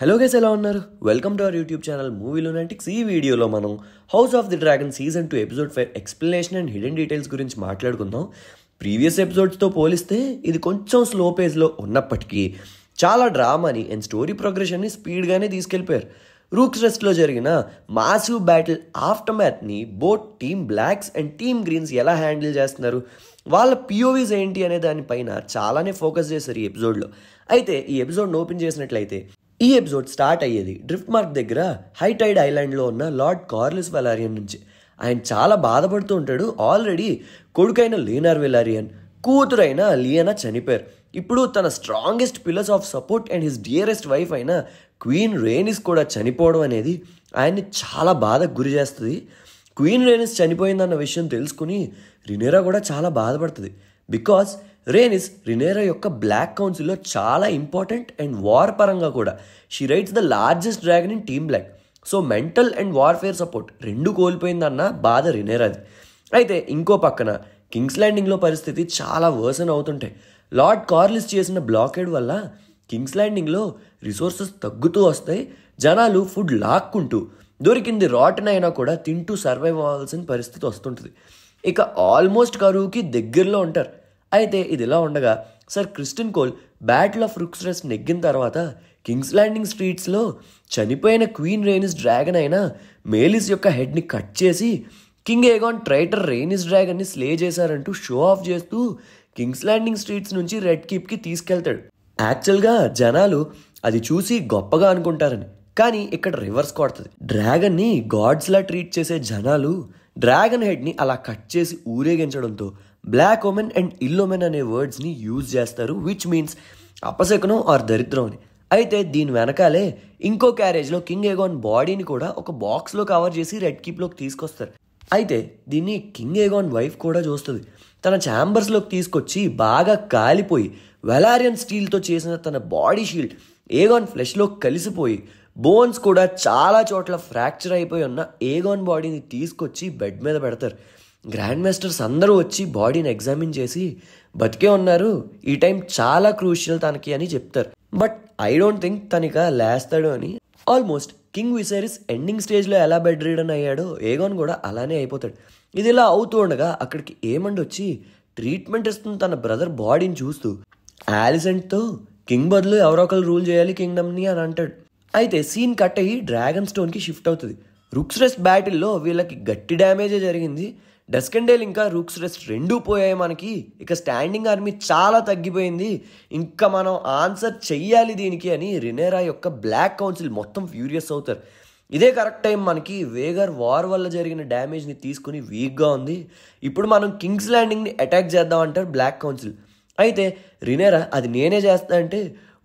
Hello guys, ఎలా ఉన్నారు? Welcome to our YouTube channel Movie Lunatics. ఈ వీడియోలో మనం House of the Dragon season 2 episode 5 explanation and hidden details గురించి మాట్లాడుకుందాం. ప్రీవియస్ ఎపిసోడ్స్తో పోలిస్తే ఇది కొంచెం స్లో పేస్లో ఉన్నప్పటికీ చాలా డ్రామాని అండ్ స్టోరీ ప్రోగ్రెషన్ని స్పీడ్గానే తీసుకెళ్ళిపోయారు. రూక్స్ రెస్ట్లో జరిగిన మాసివ్ బ్యాటిల్ ఆఫ్టర్ మ్యాథ్ని both team blacks and team greens ఎలా హ్యాండిల్ చేస్తున్నారు, వాళ్ళ పిఓవీస్ ఏంటి అనే దానిపైన చాలానే ఫోకస్ చేశారు ఈ ఎపిసోడ్లో. అయితే ఈ ఎపిసోడ్ని ఓపెన్ చేసినట్లయితే ఈ ఎపిసోడ్ స్టార్ట్ అయ్యేది డ్రిఫ్ట్ మార్క్ దగ్గర హైటైడ్ ఐలాండ్లో ఉన్న లార్డ్ కార్లిస్ వెలారియన్ నుంచి. ఆయన చాలా బాధపడుతూ ఉంటాడు. ఆల్రెడీ కొడుకైన లీనార్ వెలారియన్, కూతురైన లియానా చనిపోయారు. ఇప్పుడు తన strongest pillars of support and his dearest wife అయిన క్వీన్ రేనిస్ కూడా చనిపోవడం అనేది ఆయన్ని చాలా బాధకు గురి చేస్తుంది. క్వీన్ రేనిస్ చనిపోయిందన్న విషయం తెలుసుకుని రినేరా కూడా చాలా బాధపడుతుంది. బికాస్ రినేరా యొక్క బ్లాక్ కౌన్సిల్లో చాలా ఇంపార్టెంట్ అండ్ వార్ పరంగా కూడా she rights the largest dragon in team black. So mental and warfare support రెండు కోల్పోయిందన్న బాధ రినేరాది. అయితే ఇంకో పక్కన కింగ్స్ ల్యాండింగ్లో పరిస్థితి చాలా వర్సన్ అవుతుంటాయి. లార్డ్ కార్లిస్ చేసిన బ్లాకేడ్ వల్ల కింగ్స్ ల్యాండింగ్లో రిసోర్సెస్ తగ్గుతూ వస్తాయి. జనాలు ఫుడ్ లాక్కుంటూ దొరికింది రాటన్ అయినా కూడా తింటూ సర్వైవ్ అవ్వాల్సిన పరిస్థితి వస్తుంటుంది. ఇక ఆల్మోస్ట్ కరువుకి దగ్గరలో ఉంటారు. అయితే ఇది ఇలా ఉండగా sir Kristin coal battle of rooks rest నెగ్గిన తర్వాత కింగ్స్ ల్యాండింగ్ స్ట్రీట్స్లో చనిపోయిన క్వీన్ రేనిస్ డ్రాగన్ అయిన మేలిస్ యొక్క హెడ్ని కట్ చేసి కింగ్ ఏగాన్ ట్రైటర్ రేనిస్ డ్రాగన్ని స్లే చేశారంటూ షో ఆఫ్ చేస్తూ కింగ్స్ ల్యాండింగ్ స్ట్రీట్స్ నుంచి రెడ్ కీప్కి తీసుకెళ్తాడు. యాక్చువల్గా జనాలు అది చూసి గొప్పగా అనుకుంటారని, కానీ ఇక్కడ రివర్స్ కొడుతుంది. డ్రాగన్ని గాడ్స్లా ట్రీట్ చేసే జనాలు డ్రాగన్ హెడ్ని అలా కట్ చేసి ఊరేగించడంతో బ్లాక్ ఓమెన్ అండ్ ఇల్ ఓమెన్ అనే వర్డ్స్ని యూజ్ చేస్తారు, విచ్ మీన్స్ అపశకునం ఆర్ దరిద్రం అని. అయితే దీని వెనకాలే ఇంకో క్యారేజ్లో కింగ్ ఏగాన్ బాడీని కూడా ఒక బాక్స్లో కవర్ చేసి రెడ్ కీప్లోకి తీసుకొస్తారు. అయితే దీన్ని కింగ్ ఏగాన్ వైఫ్ కూడా చూస్తుంది. తన ఛాంబర్స్లోకి తీసుకొచ్చి బాగా కాలిపోయి వెలారియన్ స్టీల్తో చేసిన తన బాడీ షీల్డ్ ఏగాన్ ఫ్లెష్లో కలిసిపోయి బోన్స్ కూడా చాలా చోట్ల ఫ్రాక్చర్ అయిపోయి ఉన్న ఏగాన్ బాడీని తీసుకొచ్చి బెడ్ మీద పెడతారు. గ్రాండ్ మాస్టర్స్ అందరూ వచ్చి బాడీని ఎగ్జామిన్ చేసి బతికే ఉన్నారు, ఈ టైం చాలా క్రూషియల్ తనకి అని చెప్తారు. బట్ ఐ డోంట్ థింక్ తనిక లేస్తాడు అని. ఆల్మోస్ట్ కింగ్ విసెరిస్ ఎండింగ్ స్టేజ్లో ఎలా బెడ్ రీడన్ అయ్యాడో ఏగాన్ కూడా అలానే అయిపోతాడు. ఇది ఇలా అవుతూ ఉండగా అక్కడికి ఏమండి వచ్చి ట్రీట్మెంట్ ఇస్తుంది తన బ్రదర్ బాడీని చూస్తూ ఆలిసెంట్తో కింగ్ బదులు ఎవరో ఒకరు రూల్ చేయాలి కింగ్డమ్ని అని అంటాడు. అయితే సీన్ కట్ అయ్యి డ్రాగన్ స్టోన్కి షిఫ్ట్ అవుతుంది. రూక్స్ రెస్ట్ బ్యాటిల్లో వీళ్ళకి గట్టి డ్యామేజే జరిగింది. డస్కండేల్ ఇంకా రూక్స్ రెస్ట్ రెండూ పోయాయి మనకి. ఇక స్టాండింగ్ ఆర్మీ చాలా తగ్గిపోయింది, ఇంకా మనం ఆన్సర్ చెయ్యాలి దీనికి అని రినేరా యొక్క బ్లాక్ కౌన్సిల్ మొత్తం ఫ్యూరియస్ అవుతారు. ఇదే కరెక్ట్ టైం మనకి వేగర్ వార్ వల్ల జరిగిన డ్యామేజ్ని తీసుకుని వీక్గా ఉంది, ఇప్పుడు మనం కింగ్స్ ల్యాండింగ్ని అటాక్ చేద్దాం అంటారు బ్లాక్ కౌన్సిల్. అయితే రినేరా అది నేనే చేస్తా అంటే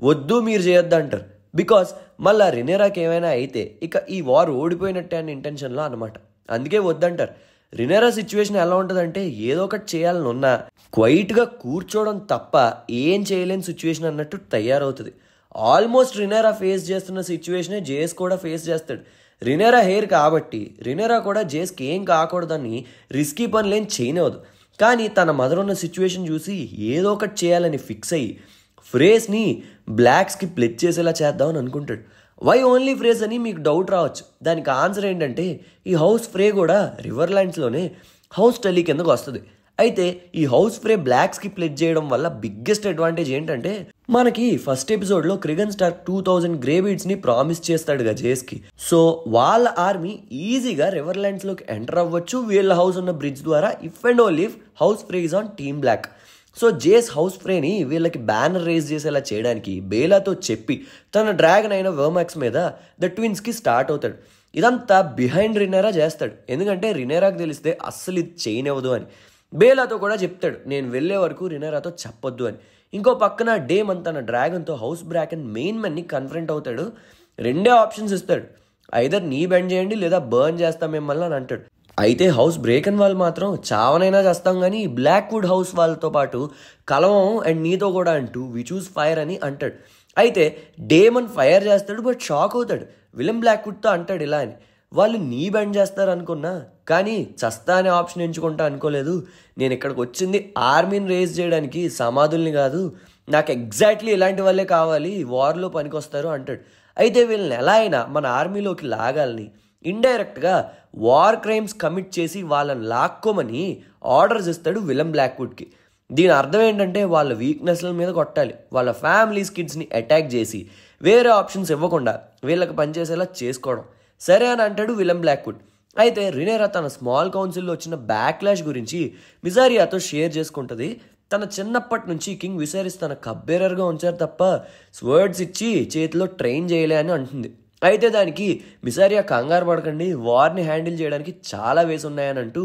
వద్దు మీరు చేయొద్దు అంటారు. బికాస్ మళ్ళీ రినేరాకి ఏమైనా అయితే ఇక ఈ వార్ ఓడిపోయినట్టే అనే ఇంటెన్షన్లో అనమాట, అందుకే వద్దంటారు. రినేరా సిచ్యువేషన్ ఎలా ఉంటుందంటే ఏదో ఒకటి చేయాలని ఉన్నా క్వైట్గా కూర్చోవడం తప్ప ఏం చేయలేని సిచ్యువేషన్ అన్నట్టు తయారవుతుంది. ఆల్మోస్ట్ రినేరా ఫేస్ చేస్తున్న సిచ్యువేషనే జేస్ కూడా ఫేస్ చేస్తాడు. రినేరా హెయిర్ కాబట్టి రినేరా కూడా జేస్కి ఏం కాకూడదని రిస్కీ పనులేం చేయనివ్వదు. కానీ తన మదర్ ఉన్న సిచ్యువేషన్ చూసి ఏదో ఒకటి చేయాలని ఫిక్స్ అయ్యి ఫ్రేస్ని బ్లాక్స్కి ప్లెజ్ చేసేలా చేద్దామని అనుకుంటాడు. వై ఓన్లీ ఫ్రేస్ అని మీకు డౌట్ రావచ్చు. దానికి ఆన్సర్ ఏంటంటే ఈ హౌస్ ఫ్రే కూడా రివర్లాండ్స్లోనే హౌస్ టెలీ కిందకు వస్తుంది. అయితే ఈ హౌస్ ఫ్రే బ్లాక్స్కి ప్లెజ్ చేయడం వల్ల బిగ్గెస్ట్ అడ్వాంటేజ్ ఏంటంటే మనకి ఫస్ట్ ఎపిసోడ్లో క్రిగన్ స్టార్క్ 2000 గ్రే బీడ్స్ని ప్రామిస్ చేస్తాడుగా జేస్కి. సో వాళ్ళ ఆర్మీ ఈజీగా రివర్లాండ్స్లోకి ఎంటర్ అవ్వచ్చు వీళ్ళ హౌస్ ఉన్న బ్రిడ్జ్ ద్వారా, if and only if house Frey is on team black. So Jace house ఫ్రేని వీళ్ళకి బ్యానర్ రేజ్ చేసేలా చేయడానికి బేలాతో చెప్పి తన డ్రాగన్ అయిన వర్మాక్స్ మీద ద ట్విన్స్కి స్టార్ట్ అవుతాడు. ఇదంతా బిహైండ్ రినేరా చేస్తాడు, ఎందుకంటే రినేరాకి తెలిస్తే అస్సలు ఇది చేయనివ్వదు అని. బేలాతో కూడా చెప్తాడు నేను వెళ్ళే వరకు రినేరాతో చెప్పొద్దు అని. ఇంకో పక్కన డేమన్ తన డ్రాగన్తో హౌస్ బ్రాకెన్ మెయిన్ మెన్ని కన్ఫరెంట్ అవుతాడు. రెండే ఆప్షన్స్ ఇస్తాడు, ఐదర్ నీ బెండ్ చేయండి లేదా బర్న్ చేస్తాం మిమ్మల్ని అని అంటాడు. అయితే హౌస్ బ్రేకన్ వాళ్ళు మాత్రం చావనైనా చేస్తాం కానీ బ్లాక్వుడ్ హౌస్ వాళ్ళతో పాటు కలవం అండ్ నీతో కూడా అంటూ వి చూస్ ఫైర్ అని అంటాడు. అయితే డేమన్ ఫైర్ చేస్తాడు, బట్ షాక్ అవుతాడు. విలియం బ్లాక్వుడ్తో అంటాడు ఇలా అని, వాళ్ళు నీ బెండ్ చేస్తారు అనుకున్నా కానీ చస్తా అనే ఆప్షన్ ఎంచుకుంటా అనుకోలేదు. నేను ఇక్కడికి వచ్చింది ఆర్మీని రేజ్ చేయడానికి, సమాధుల్ని కాదు. నాకు ఎగ్జాక్ట్లీ ఇలాంటి వాళ్ళే కావాలి, వార్లో పనికొస్తారు అంటాడు. అయితే వీళ్ళని ఎలా అయినా మన ఆర్మీలోకి లాగాలని ఇండైరెక్ట్గా వార్ క్రైమ్స్ కమిట్ చేసి వాళ్ళని లాక్కోమని ఆర్డర్స్ ఇస్తాడు విలన్ బ్లాక్వుడ్కి. దీని అర్థం ఏంటంటే వాళ్ళ వీక్నెస్ల మీద కొట్టాలి, వాళ్ళ ఫ్యామిలీస్ కిడ్స్ని అటాక్ చేసి వేరే ఆప్షన్స్ ఇవ్వకుండా వీళ్ళకి పనిచేసేలా చేసుకోవడం. సరే అని అంటాడు విలన్ బ్లాక్వుడ్. అయితే రినేరా తన స్మాల్ కౌన్సిల్లో వచ్చిన బ్యాక్లాష్ గురించి మిజారియాతో షేర్ చేసుకుంటుంది. తన చిన్నప్పటి నుంచి కింగ్ విసెరిస్ తన కబ్బేరర్గా ఉంచారు తప్ప స్వర్డ్స్ ఇచ్చి చేతిలో ట్రైన్ చేయలే అని అంటుంది. అయితే దానికి మిజారియా కంగారు పడకండి, వార్ని హ్యాండిల్ చేయడానికి చాలా వేస్ ఉన్నాయని అంటూ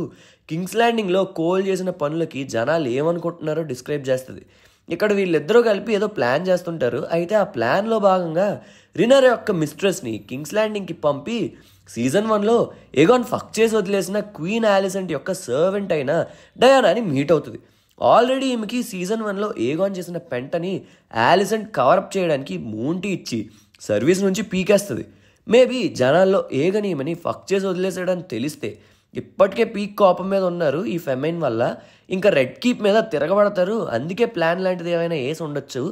కింగ్స్ ల్యాండింగ్లో కోల్ చేసిన పనులకి జనాలు ఏమనుకుంటున్నారో డిస్క్రైబ్ చేస్తుంది. ఇక్కడ వీళ్ళిద్దరూ కలిపి ఏదో ప్లాన్ చేస్తుంటారు. అయితే ఆ ప్లాన్లో భాగంగా రినేరా యొక్క మిస్ట్రెస్ని కింగ్స్ ల్యాండింగ్కి పంపి సీజన్ 1లో ఏగాన్ ఫక్ చేసి వదిలేసిన క్వీన్ ఆలిసెంట్ యొక్క సర్వెంట్ అయిన డయానాని మీట్ అవుతుంది. ఆల్రెడీ ఈమెకి సీజన్ 1లో ఏగాన్ చేసిన పెంటని ఆలిసెంట్ కవరప్ చేయడానికి మూంటి ఇచ్చి సర్వీస్ నుంచి పీకేస్తుంది. మేబీ జనాల్లో ఏగన్ ఈమెని ఫక్ చేసి వదిలేసాడని తెలిస్తే ఇప్పటికే పీక్ కోపం మీద ఉన్నారు ఈ ఫెమైన్ వల్ల, ఇంకా రెడ్ కీప్ మీద తిరగబడతారు. అందుకే ప్లాన్ లాంటిది ఏమైనా వేసి ఉండొచ్చు,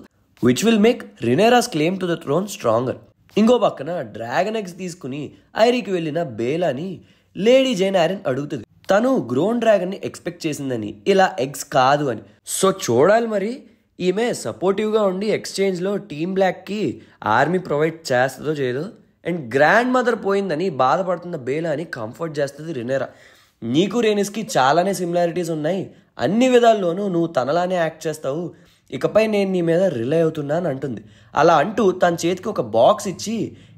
which will make Rhaenyra's claim to the throne stronger. ఇంకో పక్కన డ్రాగన్ ఎగ్స్ తీసుకుని ఐరీకి వెళ్ళిన బేలాని లేడీ జైన్ ఆరెన్ అడుగుతుంది. తను గ్రోన్ డ్రాగన్ని ఎక్స్పెక్ట్ చేసిందని, ఇలా ఎగ్స్ కాదు అని. సో చూడాలి మరి ఈమె సపోర్టివ్గా ఉండి ఎక్స్చేంజ్లో టీమ్ బ్లాక్కి ఆర్మీ ప్రొవైడ్ చేస్తుందో చేయదో. అండ్ గ్రాండ్ మదర్ పోయిందని బాధపడుతున్న బేలాని కంఫర్ట్ చేస్తుంది రినేరా. నీకు రేనిస్కి చాలానే సిమిలారిటీస్ ఉన్నాయి, అన్ని విధాల్లోనూ నువ్వు తనలానే యాక్ట్ చేస్తావు, ఇకపై నేను నీ మీద రిలై అవుతున్నా అని అంటుంది. అలా అంటూ తన చేతికి ఒక బాక్స్ ఇచ్చి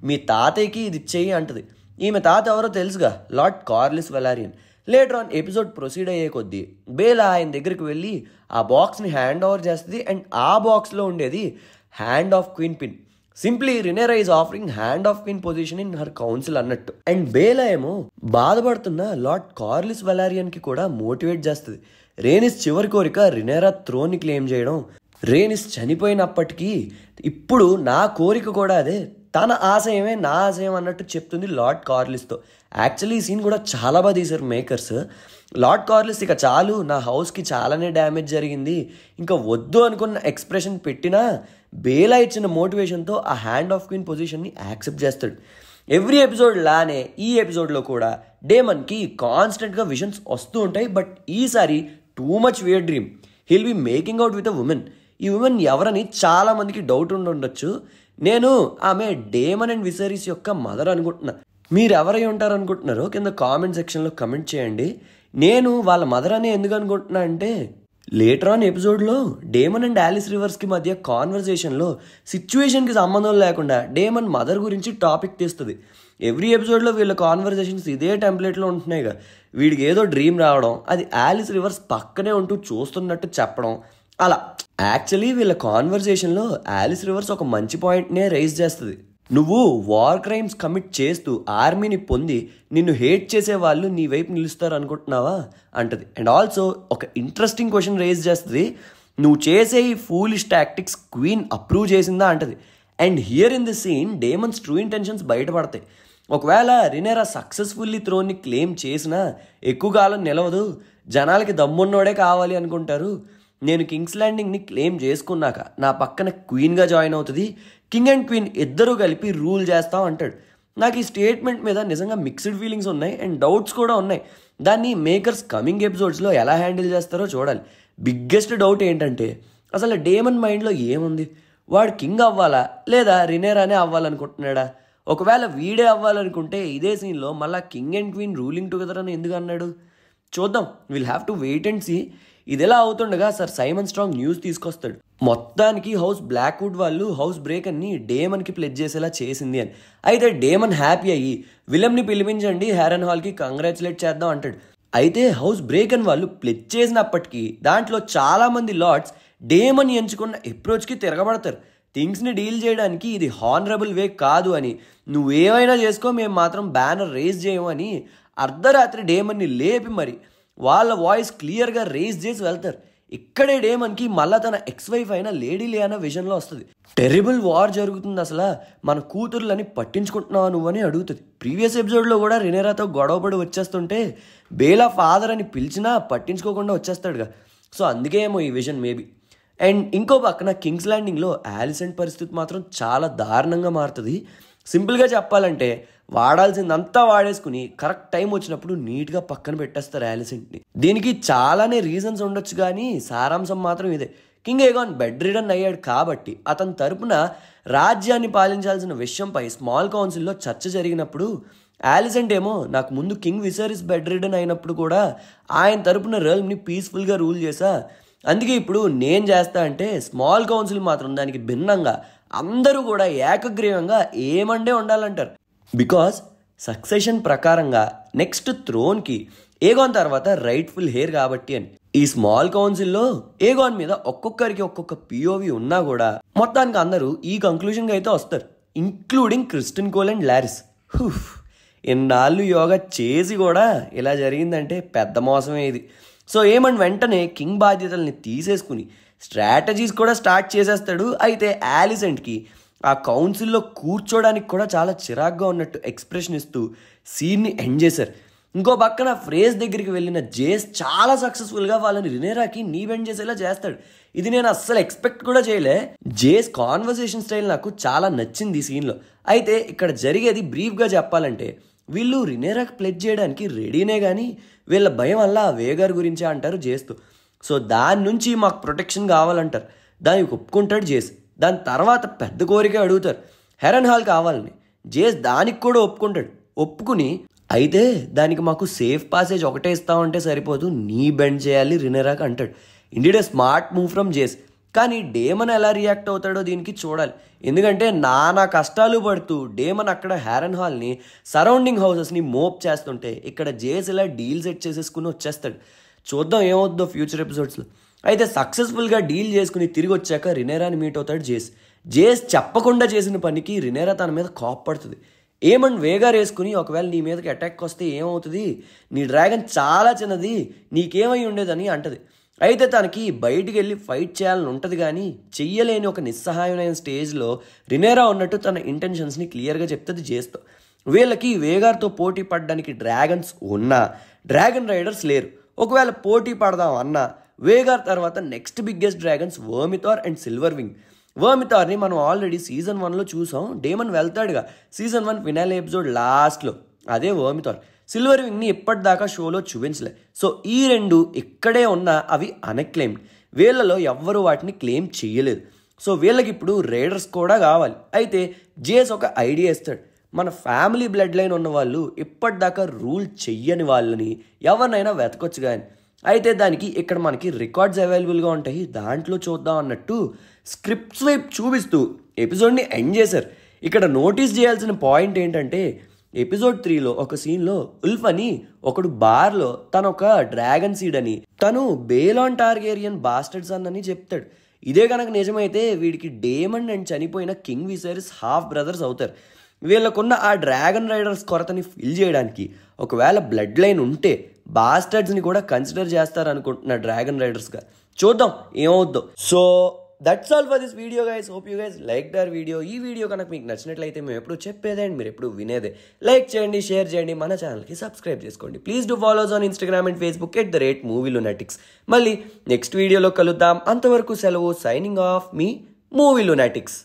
మీ తాతయ్యకి ఇది ఇచ్చేయి అంటుంది. ఈమె తాత ఎవరో తెలుసుగా, lord Corlys Velaryon. Later on episode proceed అయ్యే కొద్దీ బేలా ఆయన దగ్గరికి వెళ్ళి ఆ బాక్స్ని హ్యాండ్ ఓవర్ చేస్తుంది. అండ్ ఆ బాక్స్లో ఉండేది hand of queen pin. Simply Rhaenyra is offering hand of queen position in her council అన్నట్టు. అండ్ బేలా ఏమో బాధపడుతున్న లార్డ్ కార్లిస్ వెలారియన్కి కూడా మోటివేట్ చేస్తుంది. రేనిస్ చివరి కోరిక రినేరా థ్రోన్ని క్లెయిమ్ చేయడం. రేనిస్ చనిపోయినప్పటికీ ఇప్పుడు నా కోరిక కూడా అదే, తన ఆశయమే నా ఆశయం అన్నట్టు చెప్తుంది లార్డ్ కార్లిస్తో. యాక్చువల్లీ ఈ సీన్ కూడా చాలా బాగా తీశారు మేకర్స్. లార్డ్ కార్లిస్ ఇక చాలు, నా హౌస్కి చాలానే డ్యామేజ్ జరిగింది, ఇంకా వద్దు అనుకున్న ఎక్స్ప్రెషన్ పెట్టినా బేలా ఇచ్చిన మోటివేషన్తో ఆ హ్యాండ్ ఆఫ్ క్వీన్ పొజిషన్ని యాక్సెప్ట్ చేస్తాడు. ఎవ్రీ ఎపిసోడ్ లానే ఈ ఎపిసోడ్లో కూడా డేమన్కి కాన్స్టెంట్గా విజన్స్ వస్తూ ఉంటాయి. బట్ ఈసారి too much weird dream, he'll be making out with a women. ఈ ఉమెన్ ఎవరని చాలా మందికి డౌట్ ఉండొచ్చు. నేను ఆమె డేమన్ అండ్ విసెరిస్ యొక్క మదర్ అనుకుంటున్నా. మీరు ఎవరై ఉంటారు అనుకుంటున్నారో కింద కామెంట్ సెక్షన్లో కమెంట్ చేయండి. నేను వాళ్ళ మదర్ అని ఎందుకు అనుకుంటున్నా అంటే లేటర్ ఆన్ ఎపిసోడ్లో డేమన్ అండ్ ఆలిస్ రివర్స్కి మధ్య కాన్వర్సేషన్లో సిచ్యువేషన్కి సంబంధం లేకుండా డేమన్ మదర్ గురించి టాపిక్ తీస్తుంది. ఎవ్రీ ఎపిసోడ్లో వీళ్ళ కాన్వర్సేషన్స్ ఇదే టెంప్లెట్లో ఉంటున్నాయిగా. వీడికి ఏదో డ్రీమ్ రావడం, అది ఆలిస్ రివర్స్ పక్కనే ఉంటూ చూస్తున్నట్టు చెప్పడం, అలా. యాక్చువల్లీ వీళ్ళ కాన్వర్సేషన్లో ఆలిస్ రివర్స్ ఒక మంచి పాయింట్నే రైజ్ చేస్తుంది. నువ్వు వార్ క్రైమ్స్ కమిట్ చేస్తూ ఆర్మీని పొంది నిన్ను హేట్ చేసే వాళ్ళు నీ వైపు నిలుస్తారు అనుకుంటున్నావా అంటది. అండ్ ఆల్సో ఒక ఇంట్రెస్టింగ్ క్వశ్చన్ రేజ్ చేస్తుంది, నువ్వు చేసే ఈ ఫూలిష్ టాక్టిక్స్ క్వీన్ అప్రూవ్ చేసిందా అంటది. And here in the scene Daemon's true intentions బయటపడతాయి. ఒకవేళ రినేరా సక్సెస్ఫుల్లీ థ్రోన్ని క్లెయిమ్ చేసినా ఎక్కువ కాలం నిలవదు, జనాలకి దమ్మున్నోడే కావాలి అనుకుంటారు. నేను కింగ్స్ ల్యాండింగ్ని క్లెయిమ్ చేసుకున్నాక నా పక్కన క్వీన్గా జాయిన్ అవుతుంది, కింగ్ అండ్ క్వీన్ ఇద్దరూ కలిపి రూల్ చేస్తాం అంటాడు. నాకు ఈ స్టేట్మెంట్ మీద నిజంగా మిక్స్డ్ ఫీలింగ్స్ ఉన్నాయి అండ్ డౌట్స్ కూడా ఉన్నాయి. దాన్ని మేకర్స్ కమింగ్ ఎపిసోడ్స్లో ఎలా హ్యాండిల్ చేస్తారో చూడాలి. బిగ్గెస్ట్ డౌట్ ఏంటంటే అసలు డేమన్ మైండ్లో ఏముంది, వాడు కింగ్ అవ్వాలా లేదా రినేరానే అవ్వాలనుకుంటున్నాడా? ఒకవేళ వీడే అవ్వాలనుకుంటే ఇదే సీన్లో మళ్ళీ king and queen ruling together అని ఎందుకు అన్నాడు? చూద్దాం, will have to wait and see. ఇది ఎలా అవుతుండగా సర్ సైమన్ స్ట్రాంగ్ న్యూస్ తీసుకొస్తాడు. మొత్తానికి హౌస్ బ్లాక్వుడ్ వాళ్ళు హౌస్ బ్రేక్ అన్ని డేమన్కి ప్లెడ్జ్ చేసేలా చేసింది అని. అయితే డేమన్ హ్యాపీ అయ్యి విలమ్ని పిలిపించండి, హ్యారన్ హాల్కి కంగ్రాచులేట్ చేద్దాం అంటాడు. అయితే హౌస్ బ్రేక్ అని వాళ్ళు ప్లెడ్జ్ చేసినప్పటికీ దాంట్లో చాలామంది లార్డ్స్ డేమన్ ఎంచుకున్న అప్రోచ్కి తిరగబడతారు. థింగ్స్ని డీల్ చేయడానికి ఇది హానరబుల్ వే కాదు అని, నువ్వేమైనా చేసుకో, మేము మాత్రం బ్యానర్ రేజ్ చేయము అని అర్ధరాత్రి డేమన్ని లేపి మరి వాళ్ళ వాయిస్ క్లియర్గా రేజ్ చేసి వెళ్తారు. ఇక్కడే డేమన్కి మళ్ళీ తన ఎక్స్ వైఫ్ అయిన లేడీ లియానా విజన్లో వస్తుంది. టెరిబుల్ వార్ జరుగుతుంది, అసలు మన కూతుర్లని పట్టించుకుంటున్నావా నువ్వని అడుగుతుంది. ప్రీవియస్ ఎపిసోడ్లో కూడా రినేరాతో గొడవపడి వచ్చేస్తుంటే బేలా ఫాదర్ అని పిలిచినా పట్టించుకోకుండా వచ్చేస్తాడుగా. సో అందుకే ఏమో ఈ విజన్ మేబీ. అండ్ ఇంకో పక్కన కింగ్స్ ల్యాండింగ్లో యాలిసెంట్ పరిస్థితి మాత్రం చాలా దారుణంగా మారుతుంది. సింపుల్గా చెప్పాలంటే వాడాల్సిందంతా వాడేసుకుని కరెక్ట్ టైం వచ్చినప్పుడు నీట్గా పక్కన పెట్టేస్తారు యాలిసెంట్ని. దీనికి చాలానే రీజన్స్ ఉండొచ్చు, కానీ సారాంశం మాత్రం ఇదే. కింగ్ ఏగాన్ బెడ్ రిడన్ అయ్యాడు కాబట్టి అతని తరపున రాజ్యాన్ని పాలించాల్సిన విషయంపై స్మాల్ కౌన్సిల్లో చర్చ జరిగినప్పుడు యాలిసెంట్ ఏమో నాకు ముందు కింగ్ విసెరిస్ బెడ్ రిడన్ అయినప్పుడు కూడా ఆయన తరపున రెల్మ్ని పీస్ఫుల్గా రూల్ చేశా, అందుకే ఇప్పుడు నేను చేస్తా అంటే స్మాల్ కౌన్సిల్ మాత్రం దానికి భిన్నంగా అందరూ కూడా ఏకగ్రీవంగా ఏమండే ఉండాలంటారు. బికాస్ సక్సెషన్ ప్రకారంగా నెక్స్ట్ థ్రోన్కి ఏగాన్ తర్వాత రైట్ఫుల్ హెయిర్ కాబట్టి అని. ఈ స్మాల్ కౌన్సిల్లో ఏగాన్ మీద ఒక్కొక్కరికి ఒక్కొక్క పిఓవి ఉన్నా కూడా మొత్తానికి అందరూ ఈ కంక్లూజన్కి అయితే వస్తారు, including Kristin coal and Laurus. ఎన్నాళ్ళు యోగా చేసి కూడా ఇలా జరిగిందంటే పెద్ద మోసమే ఇది. సో ఏమండ్ వెంటనే కింగ్ బాధ్యతల్ని తీసేసుకుని స్ట్రాటజీస్ కూడా స్టార్ట్ చేసేస్తాడు. అయితే యాలిసెంట్కి ఆ కౌన్సిల్లో కూర్చోడానికి కూడా చాలా చిరాగ్గా ఉన్నట్టు ఎక్స్ప్రెషన్ ఇస్తూ సీన్ని ఎండ్ చేశారు. ఇంకో పక్కన ఫ్రేజ్ దగ్గరికి వెళ్ళిన జేస్ చాలా సక్సెస్ఫుల్గా వాళ్ళని రినేరాకి నీ బెండ్ చేసేలా చేస్తాడు. ఇది నేను అస్సలు ఎక్స్పెక్ట్ కూడా చేయలే. జేస్ కాన్వర్సేషన్ స్టైల్ నాకు చాలా నచ్చింది ఈ సీన్లో. అయితే ఇక్కడ జరిగేది బ్రీఫ్గా చెప్పాలంటే వీళ్ళు రినేరాకి ప్లెడ్జ్ చేయడానికి రెడీనే, కానీ వీళ్ళ భయం వల్ల వేగార్ గురించే అంటారు జేస్తో. సో దాని నుంచి మాకు ప్రొటెక్షన్ కావాలంటారు. దానికి ఒప్పుకుంటాడు జేస్. దాని తర్వాత పెద్ద కోరిక అడుగుతారు, హెరన్ హాల్ కావాలని. జేస్ దానికి కూడా ఒప్పుకుని అయితే దానికి మాకు సేఫ్ పాసేజ్ ఒకటే ఇస్తామంటే సరిపోదు, నీ బెండ్ చేయాలి రినేరాకి అంటాడు. ఇండియడ్ స్మార్ట్ మూవ్ ఫ్రమ్ జేస్. కానీ డేమన్ ఎలా రియాక్ట్ అవుతాడో దీనికి చూడాలి. ఎందుకంటే నానా కష్టాలు పడుతూ డేమన్ అక్కడ హ్యారన్ హాల్ని సరౌండింగ్ హౌసెస్ని మోప్ చేస్తుంటే ఇక్కడ జేస్ ఇలా డీల్ సెట్ చేసేసుకుని వచ్చేస్తాడు. చూద్దాం ఏమవుతుందో ఫ్యూచర్ ఎపిసోడ్స్లో. అయితే సక్సెస్ఫుల్గా డీల్ చేసుకుని తిరిగి వచ్చాక రినేరాని మీట్ అవుతాడు జేస్ చెప్పకుండా చేసిన పనికి రినేరా తన మీద కోప్పడుతుంది. ఏమండ్ వేగార్ వేసుకుని ఒకవేళ నీ మీదకి అటాక్ వస్తే ఏమవుతుంది, నీ డ్రాగన్ చాలా చిన్నది, నీకేమై ఉండేదని అంటది. అయితే తనకి బయటికి వెళ్ళి ఫైట్ చేయాలని ఉంటుంది, కానీ చెయ్యలేని ఒక నిస్సహాయమైన స్టేజ్లో రినేరా ఉన్నట్టు తన ఇంటెన్షన్స్ని క్లియర్గా చెప్తుంది జేస్తో. వీళ్ళకి వేగార్తో పోటీ పడడానికి డ్రాగన్స్ ఉన్నా డ్రాగన్ రైడర్స్ లేరు. ఒకవేళ పోటీ పడదాం అన్నా వేగార్ తర్వాత next biggest dragons Vermithor and silver wing. వర్మిథార్ని మనం ఆల్రెడీ సీజన్ 1లో చూసాం. డేమన్ వెళ్తాడుగా సీజన్ 1 ఫినాలే ఎపిసోడ్ లాస్ట్లో, అదే వర్మిథార్. సిల్వర్ వింగ్ని ఇప్పటిదాకా షోలో చూపించలే. సో ఈ రెండు ఇక్కడే ఉన్న అవి అన్క్లెయిమ్డ్. వీళ్ళలో ఎవ్వరూ వాటిని క్లెయిమ్ చేయలేదు. సో వీళ్ళకి ఇప్పుడు రైడర్స్ కూడా కావాలి. అయితే జేస్ ఒక ఐడియా ఇస్తాడు, మన ఫ్యామిలీ బ్లడ్ లైన్ ఉన్న వాళ్ళు ఇప్పటిదాకా రూల్ చెయ్యని వాళ్ళని ఎవరినైనా వెతకొచ్చు కానీ. అయితే దానికి ఇక్కడ మనకి రికార్డ్స్ అవైలబుల్గా ఉంటాయి, దాంట్లో చూద్దాం అన్నట్టు స్క్రిప్ట్స్ వైపు చూపిస్తూ ఎపిసోడ్ని ఎండ్ చేశారు. ఇక్కడ నోటీస్ చేయాల్సిన పాయింట్ ఏంటంటే ఎపిసోడ్ 3లో ఒక సీన్లో ఉల్ఫ్ అని ఒకడు బార్లో తను ఒక డ్రాగన్ సీడ్ అని, తను బేలాన్ టార్గేరియన్ బాస్టర్డ్ సన్ అని చెప్తాడు. ఇదే కనుక నిజమైతే వీడికి డేమన్ అండ్ చనిపోయిన కింగ్ విసెరిస్ హాఫ్ బ్రదర్స్ అవుతారు. వీళ్ళకున్న ఆ డ్రాగన్ రైడర్స్ కొరతని ఫిల్ చేయడానికి ఒకవేళ బ్లడ్ లైన్ ఉంటే బాస్టర్డ్స్ని కూడా కన్సిడర్ చేస్తారు అనుకుంటున్న డ్రాగన్ రైడర్స్గా. చూద్దాం ఏమవుద్దో. So that's all for this video guys. Hope you guys liked our video. ఈ వీడియో కనుక మీకు నచ్చినట్లయితే మేము ఎప్పుడు చెప్పేదే అండ్ మీరు ఎప్పుడు వినేదే. లైక్ చేయండి, షేర్ చేయండి, మన ఛానల్కి సబ్స్క్రైబ్ చేసుకోండి. Please do follows on Instagram and Facebook @MovieLunatics. మళ్ళీ నెక్స్ట్ వీడియోలో కలుద్దాం. అంతవరకు సెలవు. సైనింగ్ ఆఫ్ మీ మూవీ లునాటిక్స్.